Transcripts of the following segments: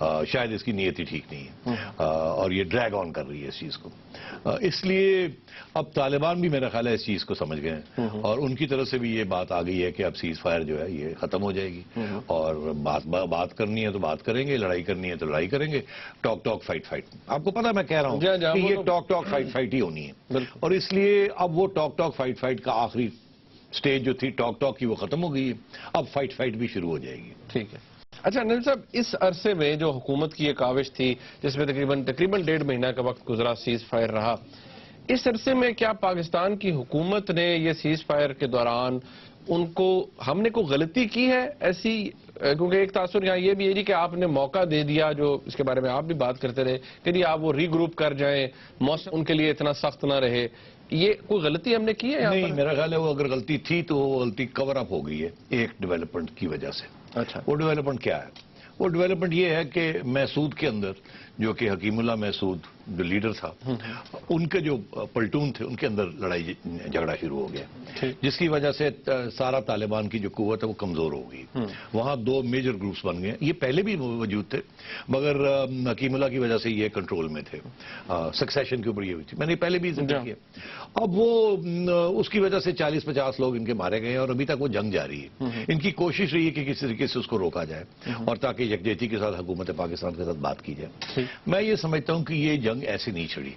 شاید اس کی نیت ہی ٹھیک نہیں ہے اور یہ ڈریگ آن کر رہی ہے اس چیز کو. اس لیے اب طالبان بھی میرا خیال ہے اس چیز کو سمجھ گئے ہیں اور ان کی طرف سے بھی یہ بات آ گئی ہے کہ اب سیز فائر جو ہے یہ ختم ہو جائے گی اور بات کرنی ہے تو بات کریں گے, لڑائی کرنی ہے تو لڑائی کریں گے. ٹاک ٹاک فائٹ فائٹ, آپ کو پتا میں کہہ رہا ہوں کہ یہ ٹاک ٹاک فائٹ فائٹ ہی ہونی ہے اور اس لیے اب وہ ٹاک ٹاک فائٹ فائٹ کا آخری سٹیج جو تھی ٹاک ٹاک کی وہ ختم ہو گئی ہے, اب فائٹ فائٹ بھی شروع ہو جائے گی. ٹھیک ہے. اچھا انل صاحب, اس عرصے میں جو حکومت کی یہ کاوش تھی جس میں تقریباً 1.5 مہینہ کا وقت گزرا, سیز فائر رہا, اس عرصے میں کیا پاکستان کی حکومت نے یہ سیز فائر کے دوران ہم نے کوئی غلطی کی ہے ایسی؟ کیونکہ ایک تاثر یہاں یہ بھی ہے جی کہ آپ نے موقع دے دیا, جو اس کے بارے میں آپ بھی بات کرتے رہے کہ جی آپ وہ ری گروپ کر جائیں, موسم ان کے لیے اتنا سخت نہ رہے. یہ کوئی غلطی ہم نے کی ہے؟ نہیں, میرا خیال ہے وہ اگر غلطی تھی تو وہ غلطی کور اپ ہو گئی ہے ایک ڈیولپمنٹ کی وجہ سے. اچھا, وہ ڈیولپمنٹ کیا ہے؟ وہ ڈیولپمنٹ یہ ہے کہ محسود کے اندر جو کہ حکیم اللہ محسود جو لیڈر تھا, ان کے جو پلٹون تھے ان کے اندر لڑائی جھگڑا شروع ہو گیا جس کی وجہ سے سارا طالبان کی جو قوت ہے وہ کمزور ہو گئی. وہاں 2 میجر گروپس بن گئے, یہ پہلے بھی موجود تھے مگر حکیم اللہ کی وجہ سے یہ کنٹرول میں تھے. سکسیشن کے اوپر یہ ہوئی تھی, میں نے پہلے بھی ذکر کیا. اب وہ اس کی وجہ سے 40-50 لوگ ان کے مارے گئے اور ابھی تک وہ جنگ جاری ہے. ان کی کوشش رہی ہے کہ کسی طریقے سے اس کو روکا جائے اور تاکہ یکجہتی کے ساتھ حکومت پاکستان کے ساتھ بات کی جائے. میں یہ سمجھتا ہوں کہ یہ جنگ ایسے نہیں چھڑی.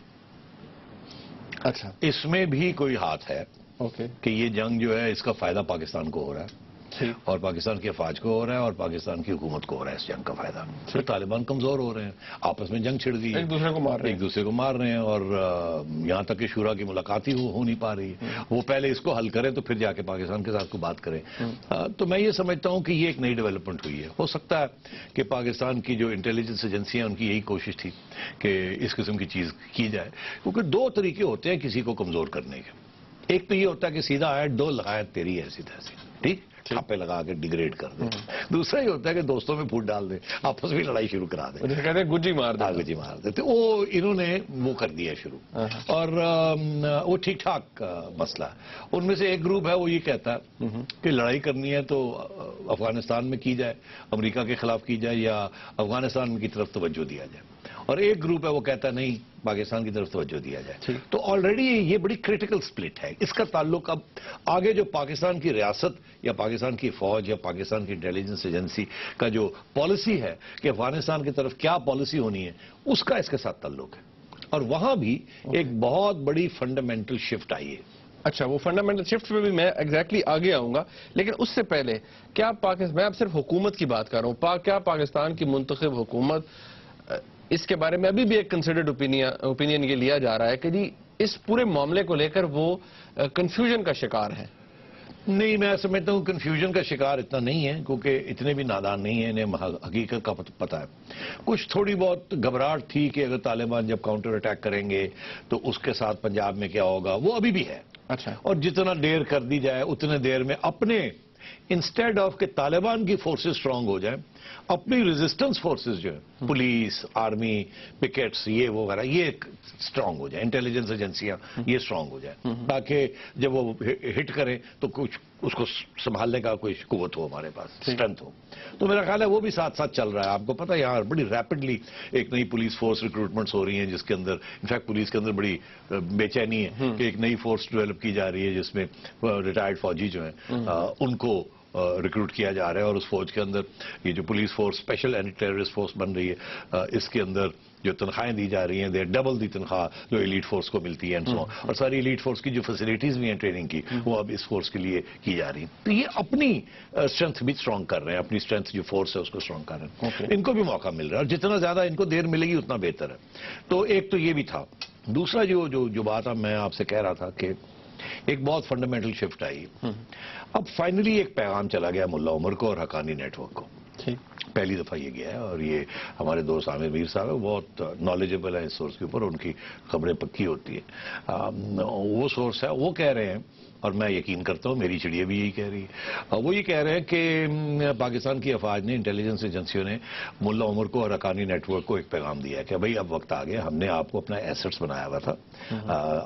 اچھا, اس میں بھی کوئی ہاتھ ہے کہ یہ جنگ جو ہے اس کا فائدہ پاکستان کو ہو رہا ہے اور پاکستان کی افواج کو ہو رہا ہے اور پاکستان کی حکومت کو ہو رہا ہے اس جنگ کا فائدہ. پھر طالبان کمزور ہو رہے ہیں, آپس میں جنگ چھڑ گئی, ایک دوسرے کو مار رہے ہیں اور یہاں تک کہ شورا کی ملاقات ہی ہو نہیں پا رہی ہے. وہ پہلے اس کو حل کریں تو پھر جا کے پاکستان کے ساتھ کو بات کریں. تو میں یہ سمجھتا ہوں کہ یہ ایک نئی ڈیولپمنٹ ہوئی ہے. ہو سکتا ہے کہ پاکستان کی جو انٹیلیجنس ایجنسیاں ان کی یہی کوشش تھی کہ اس قسم کی چیز کی جائے, کیونکہ 2 طریقے ہوتے ہیں کسی کو کمزور کرنے کے. ایک تو یہ ہوتا ہے کہ سیدھا آئے 2 لگائے تیری ایسی تیسی, ٹھیک, چھاپے لگا کے ڈیگریڈ کر دیں. دوسرا یہ ہوتا ہے کہ دوستوں میں پھوٹ ڈال دیں, آپس میں لڑائی شروع کرا دیں, کہتے ہیں گجی مار دیتے. وہ انہوں نے وہ کر دیا شروع اور وہ ٹھیک ٹھاک مسئلہ ہے. ان میں سے ایک گروپ ہے وہ یہ کہتا ہے کہ لڑائی کرنی ہے تو افغانستان میں کی جائے, امریکہ کے خلاف کی جائے یا افغانستان کی طرف توجہ دیا جائے. اور ایک گروپ ہے وہ کہتا ہے نہیں پاکستان کی طرف توجہ دیا جائے. تو آلریڈی یہ بڑی کریٹیکل سپلٹ ہے. اس کا تعلق اب آگے جو پاکستان کی ریاست یا پاکستان کی فوج یا پاکستان کی انٹیلیجنس ایجنسی کا جو پالیسی ہے کہ افغانستان کی طرف کیا پالیسی ہونی ہے, اس کا اس کے ساتھ تعلق ہے. اور وہاں بھی ایک بہت بڑی فنڈامنٹل شفٹ آئی ہے. اچھا, وہ فنڈامنٹل شفٹ پہ بھی میں ایگزیکٹلی آگے آؤں گا, لیکن اس سے پہلے کیا میں اب صرف حکومت کی بات کر رہا ہوں, کیا پاکستان کی منتخب حکومت اس کے بارے میں ابھی بھی ایک کنسیڈرڈ اوپینین یہ لیا جا رہا ہے کہ جی اس پورے معاملے کو لے کر وہ کنفیوژن کا شکار ہے؟ نہیں, میں سمجھتا ہوں کنفیوژن کا شکار اتنا نہیں ہے کیونکہ اتنے بھی نادان نہیں ہیں, انہیں حقیقت کا پتہ ہے. کچھ تھوڑی بہت گھبراہٹ تھی کہ اگر طالبان جب کاؤنٹر اٹیک کریں گے تو اس کے ساتھ پنجاب میں کیا ہوگا, وہ ابھی بھی ہے. اچھا, اور جتنا دیر کر دی جائے اتنے دیر میں اپنے انسٹیڈ آف کہ طالبان کی فورسز سٹرونگ ہو جائیں, اپنی ریزسٹنس فورسز جو ہیں پولیس, آرمی, پکیٹس, یہ وغیرہ یہ سٹرونگ ہو جائیں, انٹیلیجنس ایجنسیاں یہ سٹرونگ ہو جائیں تاکہ جب وہ ہٹ کریں تو کچھ اس کو سنبھالنے کا کوئی قوت ہو, ہمارے پاس اسٹرینتھ ہو. تو میرا خیال ہے وہ بھی ساتھ ساتھ چل رہا ہے. آپ کو پتہ ہے یہاں بڑی ریپڈلی ایک نئی پولیس فورس ریکروٹمنٹس ہو رہی ہیں جس کے اندر انفیکٹ پولیس کے اندر بڑی بے چینی ہے کہ ایک نئی فورس ڈیولپ کی جا رہی ہے جس میں ریٹائرڈ فوجی جو ہیں ان کو ریکروٹ کیا جا رہا ہے. اور اس فوج کے اندر یہ جو police force special anti terrorist force بن رہی ہے, اس کے اندر جو تنخواہیں دی جا رہی ہیں دے ڈبل دی تنخواہ جو ایلیٹ فورس کو ملتی ہے اور ساری ایلیٹ فورس کی جو فیسلٹیز بھی ہیں ٹریننگ کی وہ اب اس فورس کے لیے کی جا رہی ہیں. تو یہ اپنی اسٹرینتھ بھی اسٹرانگ کر رہے ہیں, اپنی اسٹرینتھ جو فورس ہے اس کو اسٹرانگ کر رہے ہیں. ان کو بھی موقع مل رہا ہے اور جتنا زیادہ ان کو دیر ملے گی اتنا بہتر ہے. تو ایک تو یہ بھی تھا. دوسرا جو بات میں آپ سے کہہ رہا تھا کہ ایک بہت فنڈامنٹل شفٹ آئی. اب فائنلی ایک پیغام چلا گیا ملا عمر کو اور حقانی نیٹ ورک کو. پہلی دفعہ یہ گیا ہے اور یہ ہمارے دوست عامر میر صاحب ہیں, بہت نالجبل ہیں اس سورس کے اوپر, ان کی خبریں پکی ہوتی ہیں. وہ سورس ہے, وہ کہہ رہے ہیں اور میں یقین کرتا ہوں میری چڑیا بھی یہی کہہ رہی ہے, وہ یہ کہہ رہے ہیں کہ پاکستان کی افواج نے, انٹیلیجنس ایجنسیوں نے ملا عمر کو اور حقانی نیٹ ورک کو ایک پیغام دیا ہے کہ بھائی اب وقت آ گیا, ہم نے آپ کو اپنا ایسٹس بنایا ہوا تھا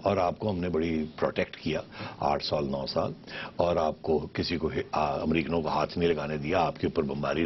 اور آپ کو ہم نے بڑی پروٹیکٹ کیا 8 سال 9 سال, اور آپ کو کسی کو امریکنوں کو ہاتھ نہیں لگانے دیا, آپ کے اوپر بمباری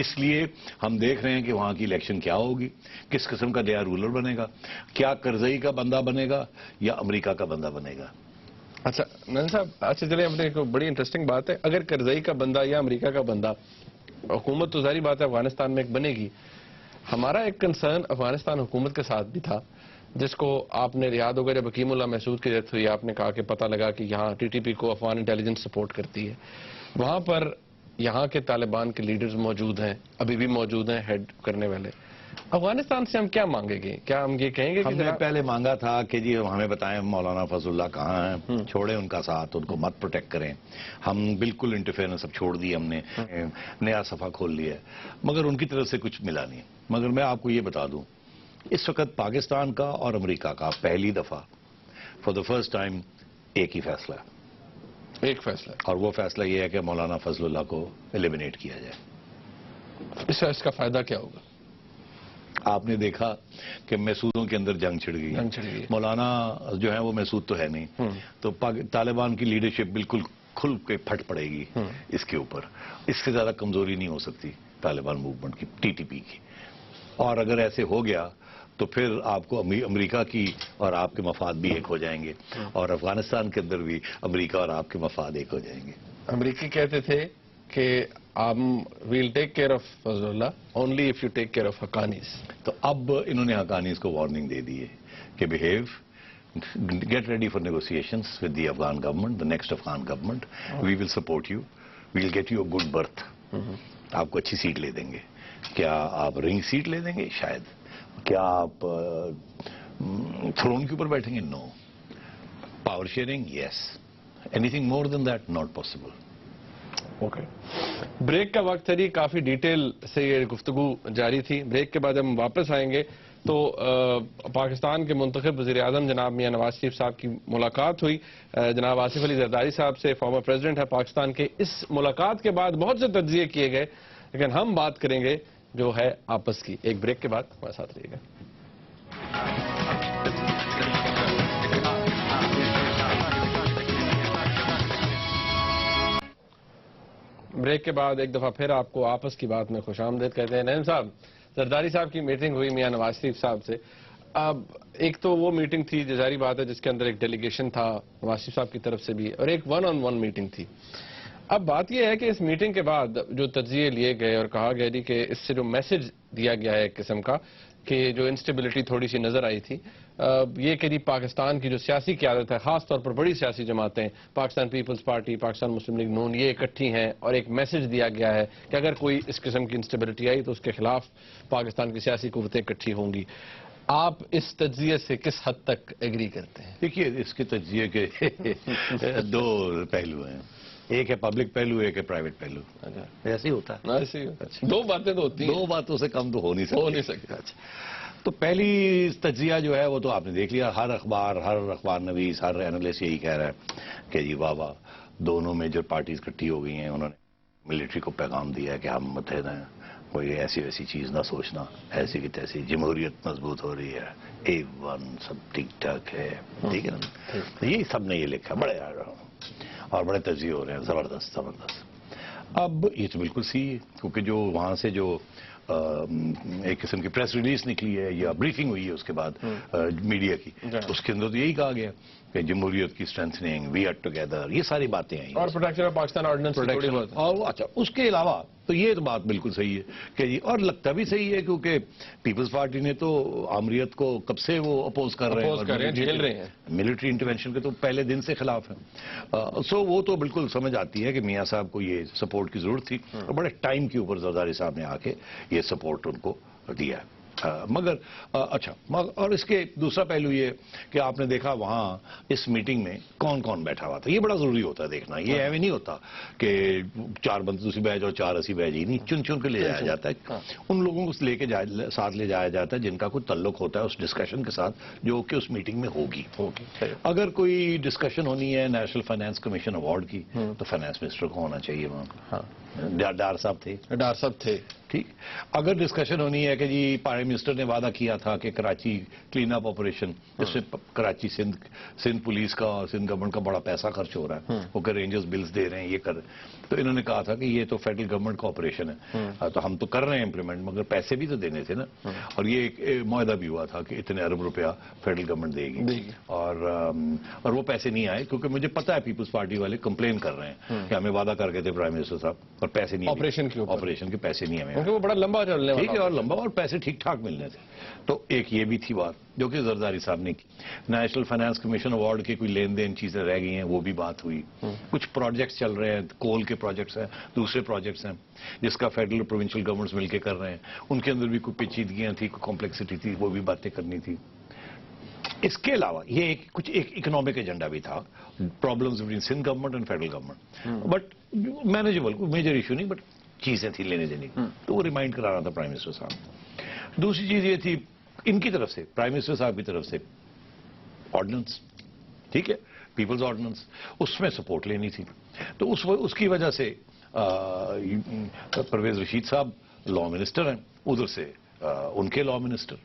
اس لیے ہم دیکھ رہے ہیں کہ وہاں کی الیکشن کیا ہوگی, کس قسم کا نیا رولر بنے گا, کیا کرزئی کا بندہ بنے گا یا امریکہ کا بندہ بنے گا. اچھا نن صاحب, اچھا چلیں اپنے ایک بڑی انٹرسٹنگ بات ہے, اگر کرزئی کا بندہ یا امریکہ کا بندہ, حکومت تو ظاہری بات ہے افغانستان میں ایک بنے گی. ہمارا ایک کنسرن افغانستان حکومت کے ساتھ بھی تھا, جس کو آپ نے یاد ہوگا جب حکیم اللہ محسود کی ڈیتھ ہوئی, آپ نے کہا کہ پتہ لگا کہ یہاں ٹی ٹی پی کو افغان انٹیلیجنس سپورٹ کرتی ہے. وہاں پر یہاں کے طالبان کے لیڈرز موجود ہیں, ابھی بھی موجود ہیں ہیڈ کرنے والے. افغانستان سے ہم کیا مانگیں گے؟ کیا ہم یہ کہیں گے کہ ہم نے پہلے مانگا تھا کہ جی ہمیں بتائیں مولانا فضل اللہ کہاں ہیں, چھوڑیں ان کا ساتھ, ان کو مت پروٹیکٹ کریں. ہم بالکل انٹرفیئرنس اب چھوڑ دی, ہم نے نیا صفحہ کھول لیا ہے, مگر ان کی طرف سے کچھ ملا نہیں. مگر میں آپ کو یہ بتا دوں, اس وقت پاکستان کا اور امریکہ کا پہلی دفعہ فار دا فرسٹ ٹائم ایک ہی فیصلہ ہے. ایک فیصلہ, اور وہ فیصلہ یہ ہے کہ مولانا فضل اللہ کو ایلیمنیٹ کیا جائے. اس کا فائدہ کیا ہوگا؟ آپ نے دیکھا کہ محسودوں کے اندر جنگ چھڑ گئی. مولانا جو ہے وہ محسود تو ہے نہیں, تو طالبان کی لیڈرشپ بالکل کھل کے پھٹ پڑے گی اس کے اوپر. اس سے زیادہ کمزوری نہیں ہو سکتی طالبان موومنٹ کی, ٹی ٹی پی کی. اور اگر ایسے ہو گیا تو پھر آپ کو امریکہ کی اور آپ کے مفاد بھی ایک ہو جائیں گے, اور افغانستان کے اندر بھی امریکہ اور آپ کے مفاد ایک ہو جائیں گے. امریکی کہتے تھے کہ well take care of Fazlullah only if you take care of Haqqanis. تو اب انہوں نے حقانیز کو وارننگ دے دی ہے کہ behave, get ready for negotiations with the Afghan government, the next Afghan government, we will support you, we will get you a good berth. آپ کو اچھی سیٹ لے دیں گے. کیا آپ رنگ سیٹ لے دیں گے؟ شاید. کیا آپ تھرون کے اوپر بیٹھیں گے؟ No. Power sharing? Yes. Anything more than that not possible. Okay, break کا وقت ہے جی. کافی ڈیٹیل سے یہ گفتگو جاری تھی. بریک کے بعد ہم واپس آئیں گے تو پاکستان کے منتخب وزیر اعظم جناب میاں نواز شریف صاحب کی ملاقات ہوئی جناب آصف علی زرداری صاحب سے, فارمر پریزیڈنٹ ہے پاکستان کے. اس ملاقات کے بعد بہت سے تجزیے کیے گئے, لیکن ہم بات کریں گے جو ہے آپس کی. ایک بریک کے بعد ہمارے ساتھ رہیے گا. بریک کے بعد ایک دفعہ پھر آپ کو آپس کی بات میں خوش آمدید کہتے ہیں. نعیم صاحب, زرداری صاحب کی میٹنگ ہوئی میاں نواز شریف صاحب سے. اب ایک تو وہ میٹنگ تھی جو ظاہری بات ہے جس کے اندر ایک ڈیلیگیشن تھا نواز شریف صاحب کی طرف سے بھی, اور ایک ون آن ون میٹنگ تھی. اب بات یہ ہے کہ اس میٹنگ کے بعد جو تجزیے لیے گئے اور کہا گیا جی کہ اس سے جو میسج دیا گیا ہے ایک قسم کا کہ جو انسٹیبلٹی تھوڑی سی نظر آئی تھی, یہ کہ جی پاکستان کی جو سیاسی قیادت ہے, خاص طور پر بڑی سیاسی جماعتیں, پاکستان پیپلز پارٹی, پاکستان مسلم لیگ نون, یہ اکٹھی ہیں, اور ایک میسج دیا گیا ہے کہ اگر کوئی اس قسم کی انسٹیبلٹی آئی تو اس کے خلاف پاکستان کی سیاسی قوتیں اکٹھی ہوں گی. آپ اس تجزیے سے کس حد تک ایگری کرتے ہیں؟ دیکھیے, اس کے تجزیے کے دو پہلو ہیں. ایک ہے پبلک پہلو, ایک ہے پرائیویٹ پہلو. ایسے ہی ہوتا ہے. ایسے ہی ہوتا ہے. دو باتیں تو ہوتی ہیں. دو باتوں سے کم تو ہو نہیں سکتا. تو پہلی تجزیہ جو ہے وہ تو آپ نے دیکھ لیا. ہر اخبار نویس, ہر اینالسٹ یہی کہہ رہا ہے کہ جی واہ واہ, دونوں میجر پارٹیز اکٹھی ہو گئی ہیں. انہوں نے ملٹری کو پیغام دیا ہے کہ ہم متحد ہیں, کوئی ایسی ویسی چیز نہ سوچنا, ایسی کی تیسی. جمہوریت مضبوط ہو رہی ہے, A1 سب ٹھیک ٹھاک ہے. ٹھیک ہے نا, یہی سب نے یہ لکھا, بڑے اور بڑے تجزیے ہو رہے ہیں, زبردست. اب یہ تو بالکل صحیح ہے, کیونکہ جو وہاں سے جو ایک قسم کی پریس ریلیز نکلی ہے یا بریفنگ ہوئی ہے اس کے بعد میڈیا کی, اس کے اندر تو یہی کہا گیا کہ جمہوریت کی اسٹرینتھنگ, وی آر ٹوگیدر, یہ ساری باتیں آئیں. اور پروٹیکشن آف پاکستان آرڈیننس, اور اچھا اس کے علاوہ تو یہ تو بات بالکل صحیح ہے کہ جی, اور لگتا بھی صحیح ہے کیونکہ پیپلز پارٹی نے تو آمریت کو کب سے وہ اپوز کر رہے ہیں, جھیل رہے ہیں. ملٹری انٹرونشن کے تو پہلے دن سے خلاف ہیں. سو وہ تو بالکل سمجھ آتی ہے کہ میاں صاحب کو یہ سپورٹ کی ضرورت تھی, اور بڑے ٹائم کے اوپر زرداری صاحب نے آ کے یہ سپورٹ ان کو دیا. مگر اچھا, اور اس کے دوسرا پہلو یہ کہ آپ نے دیکھا وہاں اس میٹنگ میں کون کون بیٹھا ہوا تھا. یہ بڑا ضروری ہوتا ہے دیکھنا. یہ ایویں نہیں ہوتا کہ 4 بندے دوسری بیچ اور 4 اسی بیچ, ہی نہیں, چن چن کے لے جایا جاتا ہے. ان لوگوں کو لے کے ساتھ لے جایا جاتا ہے جن کا کوئی تعلق ہوتا ہے اس ڈسکشن کے ساتھ جو کہ اس میٹنگ میں ہوگی. اگر کوئی ڈسکشن ہونی ہے نیشنل فائنانس کمیشن ایوارڈ کی تو فائنانس منسٹر کو ہونا چاہیے وہاں. ڈار صاحب تھے. ٹھیک. اگر ڈسکشن ہونی ہے کہ جی پرائم منسٹر نے وعدہ کیا تھا کہ کراچی کلین اپ آپریشن، اس میں کراچی سندھ پولیس کا اور سندھ گورنمنٹ کا بڑا پیسہ خرچ ہو رہا ہے، وہ کہ رینجرز بلز دے رہے ہیں، یہ کر رہے ہیں، تو انہوں نے کہا تھا کہ یہ تو فیڈرل گورنمنٹ کا آپریشن ہے، تو ہم تو کر رہے ہیں امپلیمنٹ، مگر پیسے بھی تو دینے تھے نا، اور یہ ایک معاہدہ بھی ہوا تھا کہ اتنے ارب روپیہ فیڈرل گورنمنٹ دے گی، اور وہ پیسے نہیں آئے، کیونکہ مجھے پتا ہے پیپلز پارٹی والے کمپلین کر رہے ہیں کہ ہمیں وعدہ کر کے تھے پرائم منسٹر صاحب، اور پیسے نہیں، آپریشن کے پیسے نہیں ہمیں، کیونکہ وہ بڑا لمبا چلنے والا، ٹھیک ہے، اور لمبا، اور پیسے ٹھیک ٹھاک ملنے تھے، تو ایک یہ بھی تھی بات جو کہ زرداری صاحب نے کی۔ نیشنل فائنانس کمیشن ایوارڈ کے کوئی لین دین چیزیں رہ گئی ہیں، وہ بھی بات ہوئی۔ کچھ پروجیکٹس چل رہے ہیں، کول کے پروجیکٹس ہیں، دوسرے پروجیکٹس ہیں جس کا فیڈرل اور پروونشل گورنمنٹس مل کے کر رہے ہیں، ان کے اندر بھی کوئی پیچیدگیاں تھیں، کوئی کمپلیکسٹی تھی، وہ بھی باتیں کرنی تھی۔ اس کے علاوہ یہ کچھ ایک اکنامک ایجنڈا بھی تھا، problems between Sindh government and federal government, but manageable, کوئی میجر ایشو نہیں، بٹ چیزیں تھیں لینے دینے کی، تو وہ ریمائنڈ کرا رہا تھا پرائم منسٹر صاحب۔ دوسری چیز یہ تھی ان کی طرف سے، پرائم منسٹر صاحب کی طرف سے، آرڈیننس، ٹھیک ہے، پیپلز آرڈیننس، اس میں سپورٹ لینی تھی، تو اس کی وجہ سے پرویز رشید صاحب لا منسٹر ہیں، ادھر سے ان کے لا منسٹر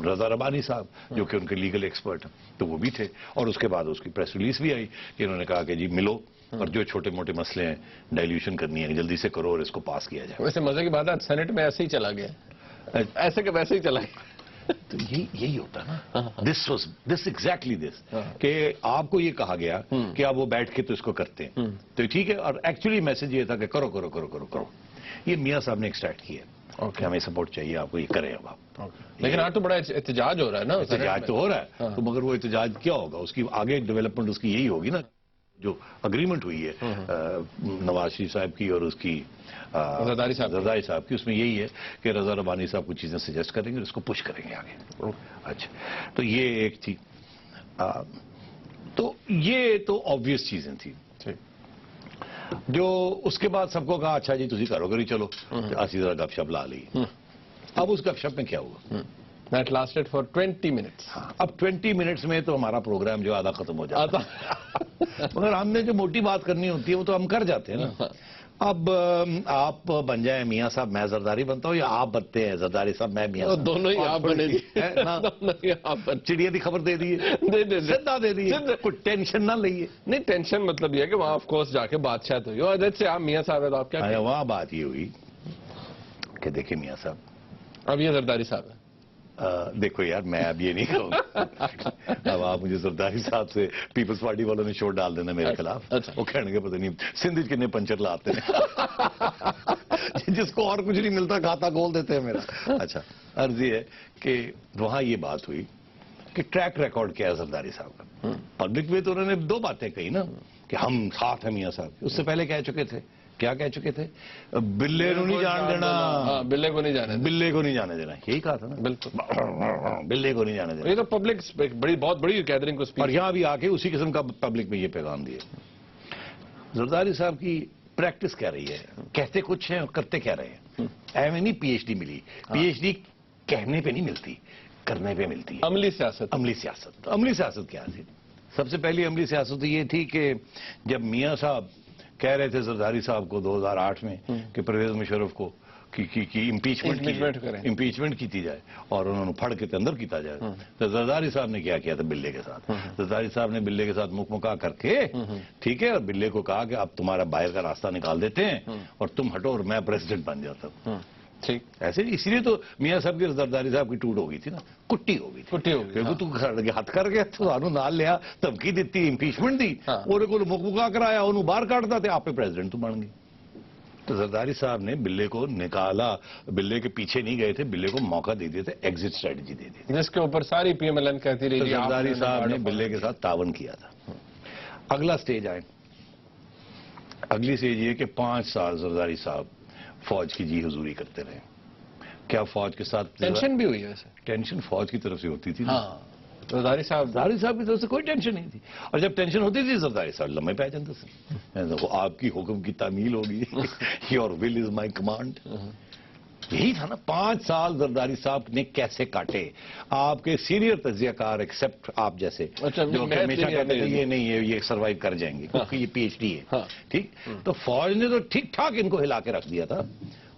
رضا ربانی صاحب جو کہ ان کے لیگل ایکسپرٹ ہیں، تو وہ بھی تھے، اور اس کے بعد اس کی پریس ریلیز بھی آئی کہ انہوں نے کہا کہ جی ملو، اور جو چھوٹے موٹے مسئلے ہیں ڈائلیوشن کرنی ہے جلدی سے کرو اور اس کو پاس کیا جائے۔ ویسے مزے کی بات ہے سینٹ میں ایسے ہی چلا گیا، ایسے کہ ویسے ہی چلا گیا، تو یہی ہوتا نا، دس ایگزیکٹلی دس، کہ آپ کو یہ کہا گیا کہ آپ وہ بیٹھ کے تو اس کو کرتے ہیں، تو ٹھیک ہے، اور ایکچولی میسج یہ تھا کہ کرو کرو کرو کرو کرو، یہ میاں صاحب نے ایکسٹریکٹ کیا کہ ہمیں سپورٹ چاہیے آپ کو، یہ کریں اب آپ۔ لیکن آج تو بڑا احتجاج ہو رہا ہے نا، احتجاج تو ہو رہا ہے، تو مگر وہ احتجاج کیا ہوگا، اس کی آگے ڈیولپمنٹ اس کی یہی ہوگی نا، جو اگریمنٹ ہوئی ہے نواز شریف صاحب کی اور اس کی زرداری صاحب کی، اس میں یہی ہے کہ رضا ربانی صاحب کچھ چیزیں سجیسٹ کریں گے اور اس کو پش کریں گے آگے۔ اچھا، تو یہ ایک تھی، تو یہ تو آبویس چیزیں تھیں جو اس کے بعد سب کو کہا اچھا جی تسی کرو گری، چلو اسی طرح گپ شپ لا لی۔ اب اس گپ شپ میں کیا ہوا؟ That lasted for 20 minutes. اب 20 منٹس میں تو ہمارا پروگرام جو آدھا ختم ہو جاتا ہے، مگر ہم نے جو موٹی بات کرنی ہوتی ہے وہ تو ہم کر جاتے ہیں نا۔ اب آپ بن جائیں میاں صاحب میں زرداری بنتا ہوں، یا آپ بنتے ہیں زرداری صاحب میں میاں صاحب، دونوں ہی آپ بنے، چڑیا دی خبر دے دیے، سیدھا دے دیے، کوئی ٹینشن نہ لئیے۔ نہیں ٹینشن مطلب یہ ہے کہ وہاں آف کورس جا کے بادشاہ تو ہوئی، اور جیسے آپ میاں صاحب ہے تو آپ کیا، وہاں بات یہ ہوئی کہ دیکھیں میاں صاحب، اب یہ زرداری صاحب ہے، دیکھو یار میں اب یہ نہیں کہوں گا، اب آپ مجھے زرداری صاحب سے پیپلز پارٹی والوں نے شور ڈال دینا میرے خلاف، وہ کہنے کے پتہ نہیں سندھ کتنے پنچر لاتے ہیں، جس کو اور کچھ نہیں ملتا کھاتا کھول دیتے ہیں میرا۔ اچھا، عرض یہ ہے کہ وہاں یہ بات ہوئی کہ ٹریک ریکارڈ کیا ہے زرداری صاحب کا، پبلک میں تو انہوں نے دو باتیں کہی نا کہ ہم ساتھ ہیں میاں صاحب، اس سے پہلے کہہ چکے تھے، کیا کہہ چکے تھے؟ بلے کو نہیں جان دینا، بلے کو نہیں جانے دینا، بلے کو نہیں جانے دینا، یہی کہا تھا نا، بالکل، بلے کو نہیں جانے دینا۔ یہ تو پبلک بہت بڑی گیدرنگ کو اور یہاں بھی آ کے اسی قسم کا پبلک میں یہ پیغام دیا۔ زرداری صاحب کی پریکٹس کیا رہی ہے، کہتے کچھ ہیں اور کرتے کیا رہے ہیں۔ ایم اے نہیں پی ایچ ڈی ملی، پی ایچ ڈی کہنے پہ نہیں ملتی، کرنے پہ ملتی ہے، عملی سیاست۔ عملی سیاست، عملی سیاست کیا تھی؟ سب سے پہلی عملی سیاست یہ تھی کہ جب میاں صاحب کہہ رہے تھے زرداری صاحب کو 2008 میں کہ پرویز مشرف کو امپیچمنٹ کی جائے اور انہوں نے پھڑ کے اندر کیتا جائے، تو زرداری صاحب نے کیا کیا تھا بلے کے ساتھ، زرداری صاحب نے بلے کے ساتھ مکا کر کے، ٹھیک ہے، اور بلے کو کہا کہ اب تمہارا باہر کا راستہ نکال دیتے ہیں اور تم ہٹو اور میں پریزیڈنٹ بن جاتا ہوں۔ ٹھیک، ایسے اسی لیے تو میاں صاحب کی زرداری صاحب کی ٹوٹ ہو گئی تھی نا، کٹی ہو گئی تھی، کیونکہ تو ہاتھ کر گیا تو انہوں نال لیا، دھمکی دیتی، امپیچمنٹ دی، اور کو مکا کرایا، انہوں باہر کاٹتا تھے، آپ پہ پریزیڈنٹ تو بن گئی۔ تو زرداری صاحب نے بلے کو نکالا، بلے کے پیچھے نہیں گئے تھے، بلے کو موقع دے دیے تھے، ایگزٹ اسٹریٹجی دے دی تھی، جس کے اوپر ساری پی ایم ایل این کہتی رہی، زرداری صاحب نے بلے کے ساتھ تعاون کیا تھا۔ اگلا سٹیج آئے، اگلی سٹیج یہ کہ 5 سال زرداری صاحب فوج کی جی حضوری کرتے رہے۔ کیا فوج کے ساتھ ٹینشن بھی ہوئی ہے؟ ٹینشن فوج کی طرف سے ہوتی تھی، زرداری صاحب کی طرف سے کوئی ٹینشن نہیں تھی، اور جب ٹینشن ہوتی تھی زرداری صاحب لمحے پہ جاتے تھے، آپ کی حکم کی تعمیل ہوگی، your will is my command, یہی تھا نا۔ 5 سال زرداری صاحب نے کیسے کاٹے، آپ کے سینئر تجزیہ کار ایکسپٹ آپ جیسے جو ہمیشہ کہتے تھے یہ نہیں ہے، یہ سروائیو کر جائیں گے کیونکہ یہ پی ایچ ڈی ہے، ٹھیک، تو فوج نے تو ٹھیک ٹھاک ان کو ہلا کے رکھ دیا تھا،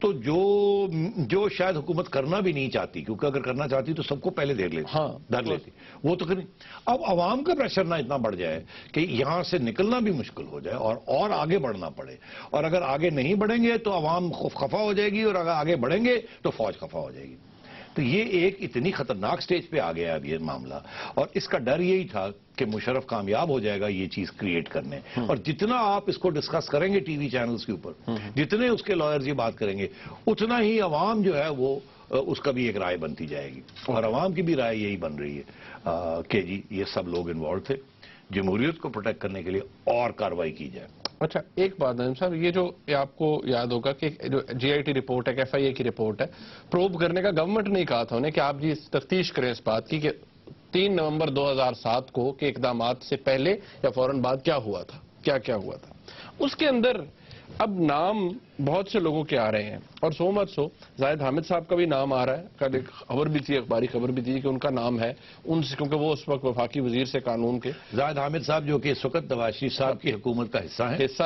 تو جو شاید حکومت کرنا بھی نہیں چاہتی، کیونکہ اگر کرنا چاہتی تو سب کو پہلے دھر لیتی، وہ تو کریں۔ اب عوام کا پریشر نہ اتنا بڑھ جائے کہ یہاں سے نکلنا بھی مشکل ہو جائے اور آگے بڑھنا پڑے، اور اگر آگے نہیں بڑھیں گے تو عوام خفا ہو جائے گی، اور اگر آگے بڑھیں گے تو فوج خفا ہو جائے گی۔ تو یہ ایک اتنی خطرناک سٹیج پہ آ گیا اب یہ معاملہ، اور اس کا ڈر یہی تھا کہ مشرف کامیاب ہو جائے گا یہ چیز کریٹ کرنے، اور جتنا آپ اس کو ڈسکس کریں گے ٹی وی چینلز کے اوپر، جتنے اس کے لائرز یہ بات کریں گے، اتنا ہی عوام جو ہے وہ اس کا بھی ایک رائے بنتی جائے گی، اور عوام کی بھی رائے یہی بن رہی ہے کہ جی یہ سب لوگ انوالو تھے، جمہوریت کو پروٹیکٹ کرنے کے لیے اور کارروائی کی جائے۔ اچھا ایک بات نعیم صاحب، یہ جو آپ کو یاد ہوگا کہ جو جی آئی ٹی رپورٹ ہے، ایف آئی اے کی رپورٹ ہے، پروب کرنے کا گورنمنٹ نے کہا تھا انہیں کہ آپ جی تفتیش کریں اس بات کی کہ 3 نومبر 2007 کو کے اقدامات سے پہلے یا فوراً بعد کیا ہوا تھا، کیا کیا ہوا تھا۔ اس کے اندر اب نام بہت سے لوگوں کے آ رہے ہیں، اور سو مچ سو زاہد حامد صاحب کا بھی نام آ رہا ہے، کل ایک خبر بھی تھی، اخباری خبر بھی تھی کہ ان کا نام ہے ان سے، کیونکہ وہ اس وقت وفاقی وزیر سے قانون کے زاہد حامد صاحب جو کہ اس وقت نواز شریف صاحب کی حکومت کا حصہ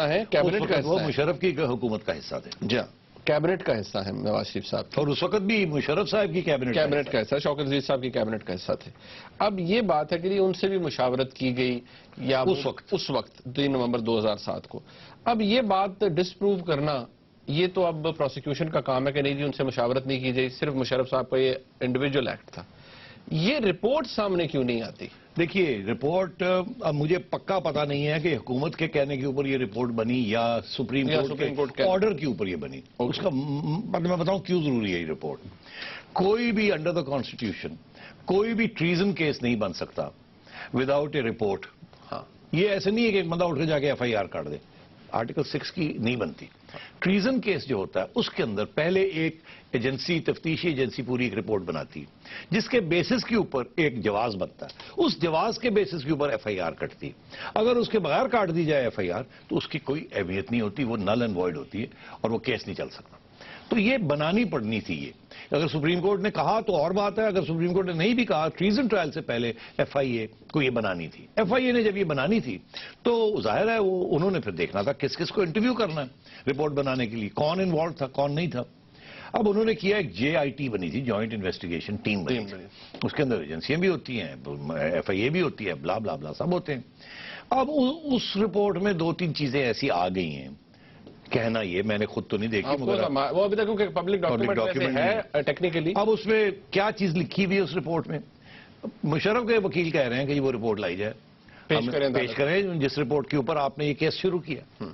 ہیں، کیبنٹ کا وہ حصہ مشرف کی حکومت کا حصہ تھے، جی کیبنٹ کا حصہ ہے نواز شریف صاحب، اور اس وقت بھی مشرف صاحب کی کیبنٹ کا حصہ، شوکت عزیز صاحب کی کیبنٹ کا حصہ تھے۔ اب یہ بات ہے کہ ان سے بھی مشاورت کی گئی یا اس وقت 3 نومبر 2007 کو، اب یہ بات ڈسپروو کرنا یہ تو اب پروسیکیوشن کا کام ہے کہ نہیں جی ان سے مشاورت نہیں کی گئی، صرف مشرف صاحب کا یہ انڈیویجول ایکٹ تھا۔ یہ رپورٹ سامنے کیوں نہیں آتی؟ دیکھیے رپورٹ اب مجھے پکا پتا نہیں ہے کہ حکومت کے کہنے کے اوپر یہ رپورٹ بنی یا سپریم کورٹ کے آرڈر کے اوپر یہ بنی، اس کا میں بتاؤں کیوں ضروری ہے یہ رپورٹ۔ کوئی بھی انڈر دا کانسٹیٹیوشن کوئی بھی ٹریزن کیس نہیں بن سکتا وداؤٹ اے رپورٹ۔ ہاں یہ ایسے نہیں ہے کہ ایک بندہ اٹھ کے جا کے ایف آئی آر کاٹ دے، آرٹیکل 6 کی نہیں بنتی۔ ٹریزن کیس جو ہوتا ہے اس کے اندر پہلے ایک ایجنسی، تفتیشی ایجنسی پوری ایک رپورٹ بناتی ہے جس کے بیسس کے اوپر ایک جواز بنتا ہے، اس جواز کے بیسس کے اوپر ایف آئی آر کٹتی ہے۔ اگر اس کے بغیر کاٹ دی جائے ایف آئی آر تو اس کی کوئی اہمیت نہیں ہوتی، وہ نل اینڈ وائڈ ہوتی ہے اور وہ کیس نہیں چل سکتا۔ تو یہ بنانی پڑنی تھی یہ، اگر سپریم کورٹ نے کہا تو اور بات ہے، اگر سپریم کورٹ نے نہیں بھی کہا، ٹریزن ٹرائل سے پہلے ایف آئی اے کو یہ بنانی تھی۔ ایف آئی اے نے جب یہ بنانی تھی تو ظاہر ہے انہوں نے پھر دیکھنا تھا کس کس کو انٹرویو کرنا ہے رپورٹ بنانے کے لیے، کون انوالو تھا کون نہیں تھا۔ اب انہوں نے کیا ایک جے آئی ٹی بنی تھی، جوائنٹ انویسٹیگیشن ٹیم بنی تھی، اس کے اندر ایجنسیاں بھی ہوتی ہیں، ایف آئی اے بھی ہوتی ہے، بلا بلا بلا سب ہوتے ہیں۔ اب اس رپورٹ میں 2-3 چیزیں ایسی آ گئی ہیں، کہنا یہ میں نے خود تو نہیں دیکھی مگر وہ ابھی تک پبلک ڈاکیومنٹ ہے ٹیکنیکلی۔ اب اس میں کیا چیز لکھی ہوئی ہے اس رپورٹ میں؟ مشرف کے وکیل کہہ رہے ہیں کہ وہ رپورٹ لائی جائے، پیش کریں جس رپورٹ کے اوپر آپ نے یہ کیس شروع کیا،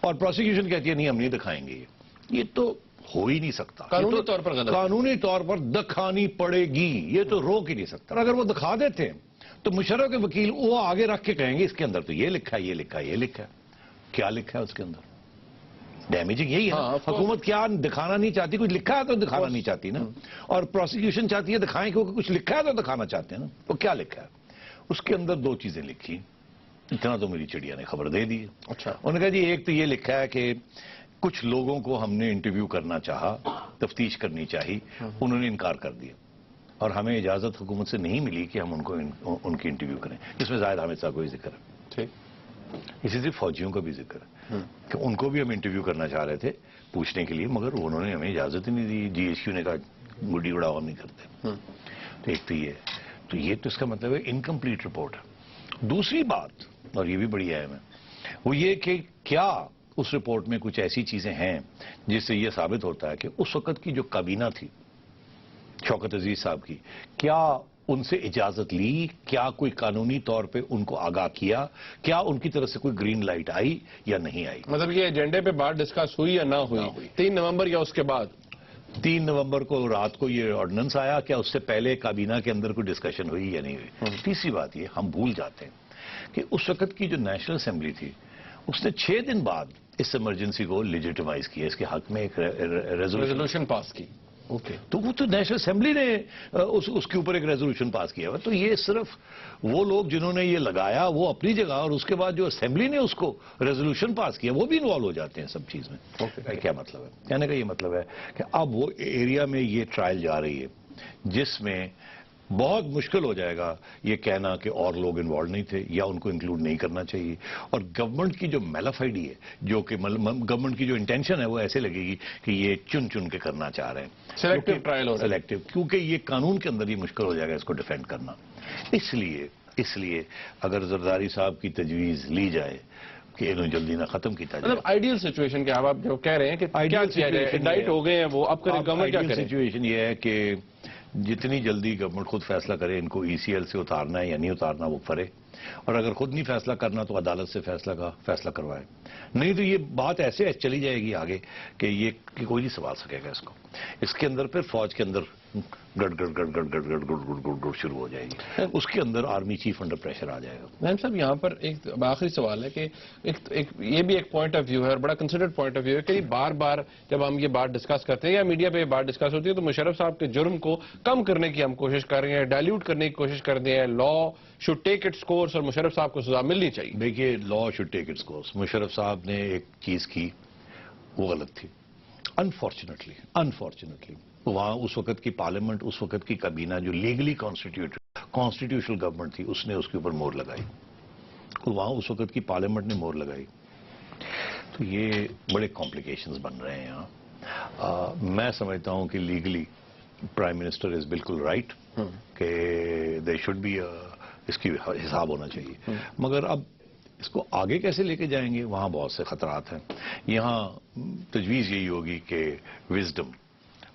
اور پروسیکیوشن کہتی ہے نہیں ہم نہیں دکھائیں گے، یہ تو ہو ہی نہیں سکتا، قانونی طور پر غلط، قانونی طور پر دکھانی پڑے گی، یہ تو روک ہی نہیں سکتا۔ اگر وہ دکھا دیتے ہیں تو مشرف کے وکیل وہ آگے رکھ کے کہیں گے اس کے اندر تو یہ لکھا ہے، یہ لکھا ہے، یہ لکھا ہے، کیا لکھا ہے اس کے اندر؟ ڈیمیجنگ یہی ہے، حکومت کیا دکھانا نہیں چاہتی، کچھ لکھا ہے تو دکھانا نہیں چاہتی نا، اور پروسیکیوشن چاہتی ہے دکھائیں کیونکہ کچھ لکھا ہے تو دکھانا چاہتے ہیں نا۔ وہ کیا لکھا ہے اس کے اندر؟ 2 چیزیں لکھی، اتنا تو میری چڑیا نے خبر دے دی۔ اچھا انہوں نے کہا جی ایک تو یہ لکھا ہے کہ کچھ لوگوں کو ہم نے انٹرویو کرنا چاہا، تفتیش کرنی چاہی، انہوں نے انکار کر دیا، اور ہمیں اجازت حکومت سے نہیں ملی کہ ہم ان کی انٹرویو کریں، جس میں زاہد حامد صاحب کو بھی ذکر ہے، اسی طرح فوجیوں کا بھی ذکر ہے کہ ان کو بھی ہم انٹرویو کرنا چاہ رہے تھے پوچھنے کے لیے، مگر انہوں نے ہمیں اجازت ہی نہیں دی، جی ایس کیو نے کہا گڈی اڑاؤ ہم نہیں کرتے۔ تو ایک تو یہ تو اس کا مطلب ہے انکمپلیٹ رپورٹ ہے۔ دوسری بات، اور یہ بھی بڑی اہم ہے، وہ یہ کہ کیا اس رپورٹ میں کچھ ایسی چیزیں ہیں جس سے یہ ثابت ہوتا ہے کہ اس وقت کی جو کابینہ تھی شوکت عزیز صاحب کی، کیا ان سے اجازت لی، کیا کوئی قانونی طور پہ ان کو آگاہ کیا، کیا ان کی طرف سے کوئی گرین لائٹ آئی یا نہیں آئی؟ مطلب یہ ایجنڈے پہ بات ڈسکس ہوئی یا نہ ہوئی 3 نومبر یا اس کے بعد؟ 3 نومبر کو رات کو یہ آرڈیننس آیا، کیا اس سے پہلے کابینہ کے اندر کوئی ڈسکشن ہوئی یا نہیں ہوئی؟ تیسری بات یہ ہم بھول جاتے ہیں کہ اس وقت کی جو نیشنل اسمبلی تھی اس نے 6 دن بعد اس ایمرجنسی کو لیجیٹیمائز کیا، اس کے حق میں ایک ریزولوشن پاس کی۔ تو وہ تو نیشنل اسمبلی نے اس کے اوپر ایک ریزولوشن پاس کیا ہوا، تو یہ صرف وہ لوگ جنہوں نے یہ لگایا وہ اپنی جگہ، اور اس کے بعد جو اسمبلی نے اس کو ریزولوشن پاس کیا وہ بھی انوالو ہو جاتے ہیں سب چیز میں۔ کیا مطلب ہے؟ کہنے کا یہ مطلب ہے کہ اب وہ ایریا میں یہ ٹرائل جا رہی ہے جس میں بہت مشکل ہو جائے گا یہ کہنا کہ اور لوگ انوالو نہیں تھے یا ان کو انکلوڈ نہیں کرنا چاہیے. اور گورنمنٹ کی جو میلافائڈی ہے, جو کہ گورنمنٹ کی جو انٹینشن ہے, وہ ایسے لگے گی کہ یہ چن چن کے کرنا چاہ رہے ہیں, سلیکٹو ٹرائل ہو رہا ہے. سلیکٹو, کیونکہ یہ قانون کے اندر ہی مشکل ہو جائے گا اس کو ڈیفینڈ کرنا. اس لیے اگر زرداری صاحب کی تجویز لی جائے کہ انہوں جلدی نہ ختم کیتا جائے. مطلب آئیڈیل سچویشن کیا آپ جو کہہ رہے ہیں کہ کیا کیا جائے, انڈائٹ ہو گئے ہیں وہ, اب گورنمنٹ کیا کرے؟ سچویشن یہ ہے کہ جتنی جلدی گورنمنٹ خود فیصلہ کرے ان کو ای سی ایل سے اتارنا ہے یا نہیں اتارنا وہ کرے, اور اگر خود نہیں فیصلہ کرنا تو عدالت سے فیصلہ کروائے. نہیں تو یہ بات ایسے چلی جائے گی آگے کہ یہ کوئی نہیں سنبھال سکے گا اس کو. اس کے اندر پھر فوج کے اندر گڑ گڑ شروع ہو جائے گی, اس کے اندر آرمی چیف انڈر پریشر آ جائے گا. میم صاحب یہاں پر ایک آخری سوال ہے کہ یہ بھی ایک پوائنٹ آف ویو ہے اور بڑا کنسیڈرڈ پوائنٹ آف ویو ہے کہ بار بار جب ہم یہ بات ڈسکس کرتے ہیں یا میڈیا پہ یہ بات ڈسکس ہوتی ہے تو مشرف صاحب کے جرم کو کم کرنے کی ہم کوشش کر رہے ہیں, ڈائلیوٹ کرنے کی کوشش کر رہے ہیں. Law should take its course اور مشرف صاحب کو سزا ملنی چاہیے. دیکھیے, law should take its course. Musharraf sahab نے ایک چیز کی وہ غلط تھی, انفارچونیٹلی وہاں اس وقت کی پارلیمنٹ, اس وقت کی کابینہ جو لیگلی کانسٹیٹیوشنل گورنمنٹ تھی, اس نے اس کے اوپر مور لگائی, اور وہاں اس وقت کی پارلیمنٹ نے مور لگائی. تو یہ بڑے کمپلیکیشنز بن رہے ہیں یہاں. میں سمجھتا ہوں کہ لیگلی پرائم منسٹر از بالکل رائٹ کہ دے شوڈ بی, اس کی حساب ہونا چاہیے. مگر اب اس کو آگے کیسے لے کے جائیں گے, وہاں بہت سے خطرات ہیں. یہاں تجویز یہی ہوگی کہ وزڈم,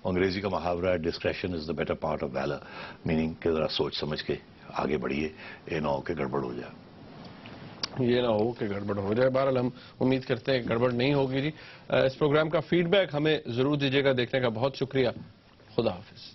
انگریزی کا محاورہ ہے discretion is the better part of wheeler, meaning کہ ذرا سوچ سمجھ کے آگے بڑھیے, یہ نہ ہو کہ گڑبڑ ہو جائے. یہ نہ ہو کہ گڑبڑ ہو جائے. بہرحال ہم امید کرتے ہیں کہ گڑبڑ نہیں ہوگی. جی اس پروگرام کا فیڈ بیک ہمیں ضرور دیجیے گا. دیکھنے کا بہت شکریہ. خدا حافظ.